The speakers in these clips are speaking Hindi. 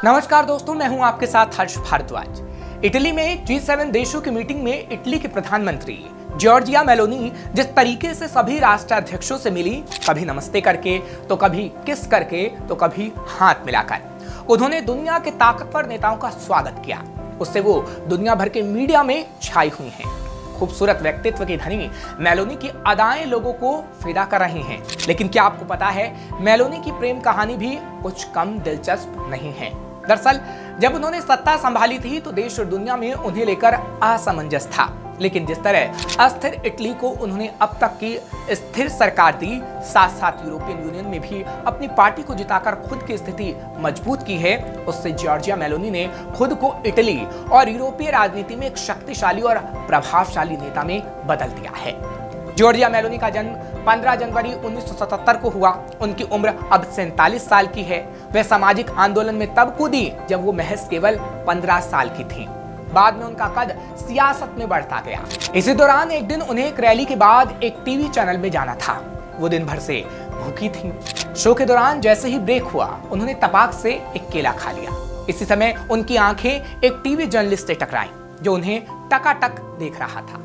नमस्कार दोस्तों, मैं हूं आपके साथ हर्ष भारद्वाज। इटली में G7 देशों की मीटिंग में इटली के प्रधानमंत्री जॉर्जिया मेलोनी जिस तरीके से सभी राष्ट्राध्यक्षों से मिली, कभी नमस्ते करके तो कभी किस करके तो कभी हाथ मिलाकर, उन्होंने दुनिया के ताकतवर नेताओं का स्वागत किया। उससे वो दुनिया भर के मीडिया में छाई हुई हैं। खूबसूरत व्यक्तित्व की धनी मेलोनी की अदाएं लोगों को फिदा कर रही हैं। लेकिन क्या आपको पता है, मेलोनी की प्रेम कहानी भी कुछ कम दिलचस्प नहीं है। दरअसल जब उन्होंने सत्ता संभाली थी तो देश और दुनिया में उन्हें लेकर असमंजस था। लेकिन जिस तरह अस्थिर इटली को उन्होंने अब तक की स्थिर सरकार दी, साथ साथ यूरोपियन यूनियन में भी अपनी पार्टी को जिताकर खुद की स्थिति मजबूत की है, उससे जॉर्जिया मेलोनी ने खुद को इटली और यूरोपीय राजनीति में एक शक्तिशाली और प्रभावशाली नेता में बदल दिया है। जॉर्जिया मेलोनी का जन्म 15 जनवरी 1977 को हुआ। उनकी उम्र अब 47 साल की है। वे सामाजिक आंदोलन में तब कूदी जब वो महज केवल 15 साल की थीं। बाद में उनका कद सियासत में बढ़ता गया। इसी दौरान एक दिन उन्हें एक रैली के बाद एक टीवी चैनल में जाना था। वो दिन भर से भूखी थीं। शो के दौरान जैसे ही ब्रेक हुआ, उन्होंने तपाक से एक केला खा लिया। इसी समय उनकी आंखें एक टीवी जर्नलिस्ट से टकराईं, जो उन्हें टकाटक देख रहा था।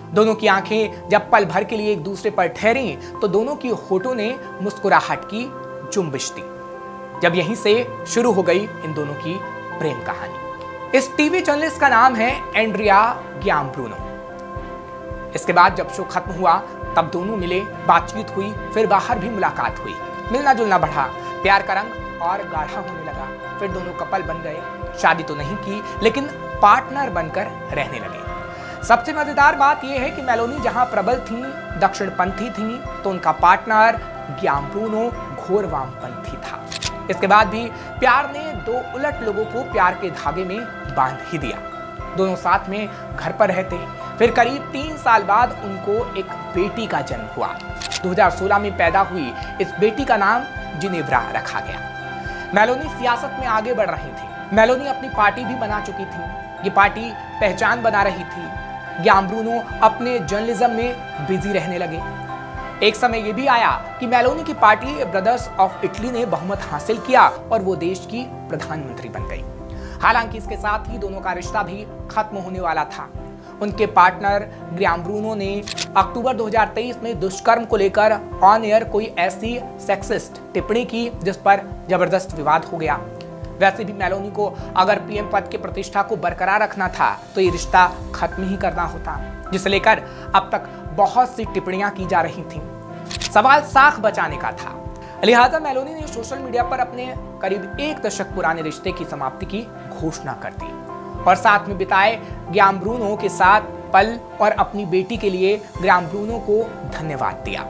दोनों की आंखें जब पल भर के लिए एक दूसरे पर ठहरी तो दोनों की होठों ने मुस्कुराहट की जुम्बिश दी। जब यहीं से शुरू हो गई इन दोनों की प्रेम कहानी। इस टीवी जर्नलिस्ट का नाम है एंड्रिया गियाम्ब्रूनो। इसके बाद जब शो खत्म हुआ तब दोनों मिले, बातचीत हुई, फिर बाहर भी मुलाकात हुई। मिलना जुलना बढ़ा, प्यार का रंग और गाढ़ा होने लगा। फिर दोनों कपल बन गए। शादी तो नहीं की, लेकिन पार्टनर बनकर रहने लगे। सबसे मजेदार बात यह है कि मेलोनी जहां प्रबल थीं, दक्षिणपंथी थीं, तो उनका पार्टनर गियाम्ब्रूनो घोर वामपंथी था। इसके बाद भी प्यार ने दो उलट लोगों को प्यार के धागे में बांध ही दिया। दोनों साथ में घर पर रहते। फिर करीब 3 साल बाद उनको एक बेटी का जन्म हुआ। 2016 में पैदा हुई इस बेटी का नाम जिनेव्रा रखा गया। मेलोनी सियासत में आगे बढ़ रही थी। मेलोनी अपनी पार्टी भी बना चुकी थी। ये पार्टी पहचान बना रही थी। गियाम्ब्रूनो अपने जर्नलिज्म में बिजी रहने लगे। एक समय यह भी आया कि मेलोनी की पार्टी ब्रदर्स ऑफ इटली ने बहुमत हासिल किया और वो देश की प्रधानमंत्री बन गई। हालांकि इसके साथ ही दोनों का रिश्ता भी खत्म होने वाला था। उनके पार्टनर गियाम्ब्रूनो ने अक्टूबर 2023 में दुष्कर्म को लेकर ऑन एयर कोई ऐसी सेक्सिस्ट टिप्पणी की जिस पर जबरदस्त विवाद हो गया। वैसे भी मेलोनी को अगर पीएम पद की प्रतिष्ठा को बरकरार रखना था तो ये रिश्ता खत्म ही करना होता, जिसे लेकर अब तक बहुत सी टिप्पणियां की जा रही थीं। सवाल साख बचाने का था। लिहाजा मेलोनी ने सोशल मीडिया पर अपने करीब 1 दशक पुराने रिश्ते की समाप्ति की घोषणा कर दी और साथ में बिताए गियाम्ब्रूनो के साथ पल और अपनी बेटी के लिए गियाम्ब्रूनो को धन्यवाद दिया।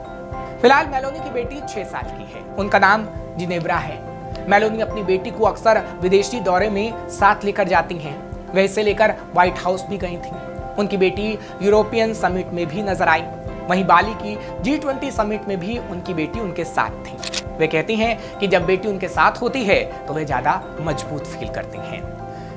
फिलहाल मेलोनी की बेटी 6 साल की है। उनका नाम जिनेव्रा है। मेलोनी अपनी बेटी को अक्सर विदेशी दौरे में साथ लेकर जाती हैं। वह इसे लेकर व्हाइट हाउस भी गई थीं। उनकी बेटी यूरोपियन समिट में भी नजर आई। वहीं बाली की G20 समिट में भी उनकी बेटी उनके साथ थी। वे कहती हैं कि जब बेटी उनके साथ होती है तो वे ज्यादा मजबूत फील करती हैं।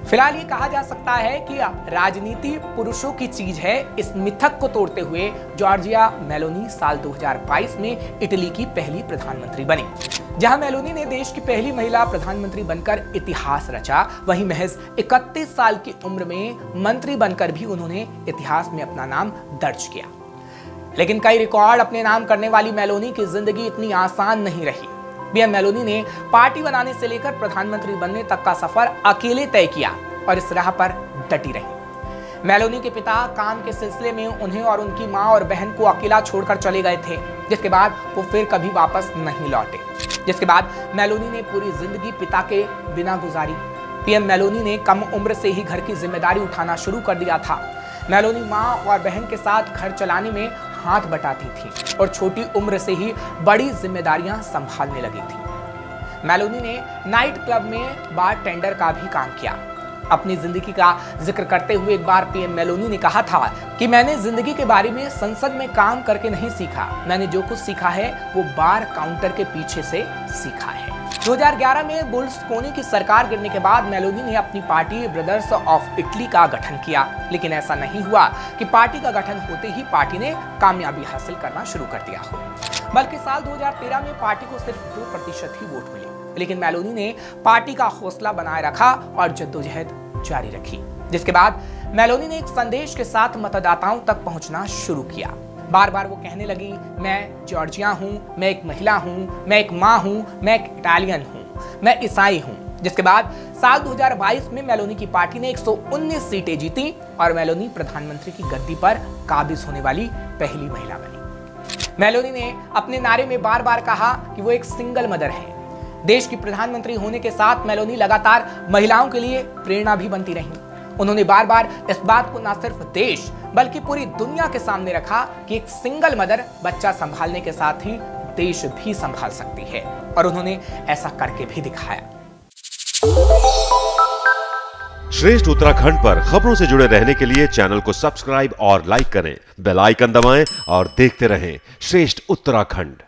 फिलहाल ये कहा जा सकता है कि राजनीति पुरुषों की चीज है। इस मिथक को तोड़ते हुए जॉर्जिया मेलोनी साल 2022 में इटली की पहली प्रधानमंत्री बनी। जहां मेलोनी ने देश की पहली महिला प्रधानमंत्री बनकर इतिहास रचा, वहीं महज 31 साल की उम्र में मंत्री बनकर भी उन्होंने इतिहास में अपना नाम दर्ज किया। लेकिन कई रिकॉर्ड अपने नाम करने वाली मेलोनी की जिंदगी इतनी आसान नहीं रही। पीएम मेलोनी ने पार्टी बनाने से लेकर प्रधानमंत्री बनने तक का सफर अकेले तय किया और इस राह पर डटी रही। मेलोनी के पिता काम के सिलसिले में उन्हें और उनकी मां और बहन को अकेला छोड़कर चले गए थे, जिसके बाद वो फिर कभी वापस नहीं लौटे। जिसके बाद मेलोनी ने पूरी जिंदगी पिता के बिना गुजारी। पीएम मेलोनी ने कम उम्र से ही घर की जिम्मेदारी उठाना शुरू कर दिया था। मेलोनी मां और बहन के साथ घर चलाने में हाथ बटाती थी और छोटी उम्र से ही बड़ी जिम्मेदारियां संभालने लगी थी। मेलोनी ने नाइट क्लब में बार टेंडर का भी काम किया। अपनी जिंदगी का जिक्र करते हुए एक बार पीएम मेलोनी ने कहा था कि मैंने जिंदगी के बारे में संसद में काम करके नहीं सीखा, मैंने जो कुछ सीखा है वो बार काउंटर के पीछे से सीखा है। 2011 में बुर्लुस्कोनी की सरकार गिरने के बाद मेलोनी ने अपनी पार्टी ब्रदर्स ऑफ इटली का गठन किया, लेकिन ऐसा नहीं हुआ कि पार्टी का गठन होते ही पार्टी ने कामयाबी हासिल करना शुरू कर दिया हो, बल्कि साल 2013 में पार्टी को सिर्फ 2% ही वोट मिले। लेकिन मेलोनी ने पार्टी का हौसला बनाए रखा और जद्दोजहद जारी रखी। जिसके बाद मेलोनी ने एक संदेश के साथ मतदाताओं तक पहुंचना शुरू किया। बार बार वो कहने लगी, मैं जॉर्जिया हूं, मैं एक महिला हूं, मैं एक मां हूं, मैं एक इटालियन हूं, मैं ईसाई हूं। जिसके बाद साल 2022 में मेलोनी की पार्टी ने 119 सीटें जीती और मेलोनी प्रधानमंत्री की गद्दी पर काबिज होने वाली पहली महिला बनी। मेलोनी ने अपने नारे में बार बार कहा कि वो एक सिंगल मदर है। देश की प्रधानमंत्री होने के साथ मेलोनी लगातार महिलाओं के लिए प्रेरणा भी बनती रही। उन्होंने बार बार इस बात को न सिर्फ देश बल्कि पूरी दुनिया के सामने रखा कि एक सिंगल मदर बच्चा संभालने के साथ ही देश भी संभाल सकती है, और उन्होंने ऐसा करके भी दिखाया। श्रेष्ठ उत्तराखंड पर खबरों से जुड़े रहने के लिए चैनल को सब्सक्राइब और लाइक करें, बेल आइकन दबाएं और देखते रहें श्रेष्ठ उत्तराखंड।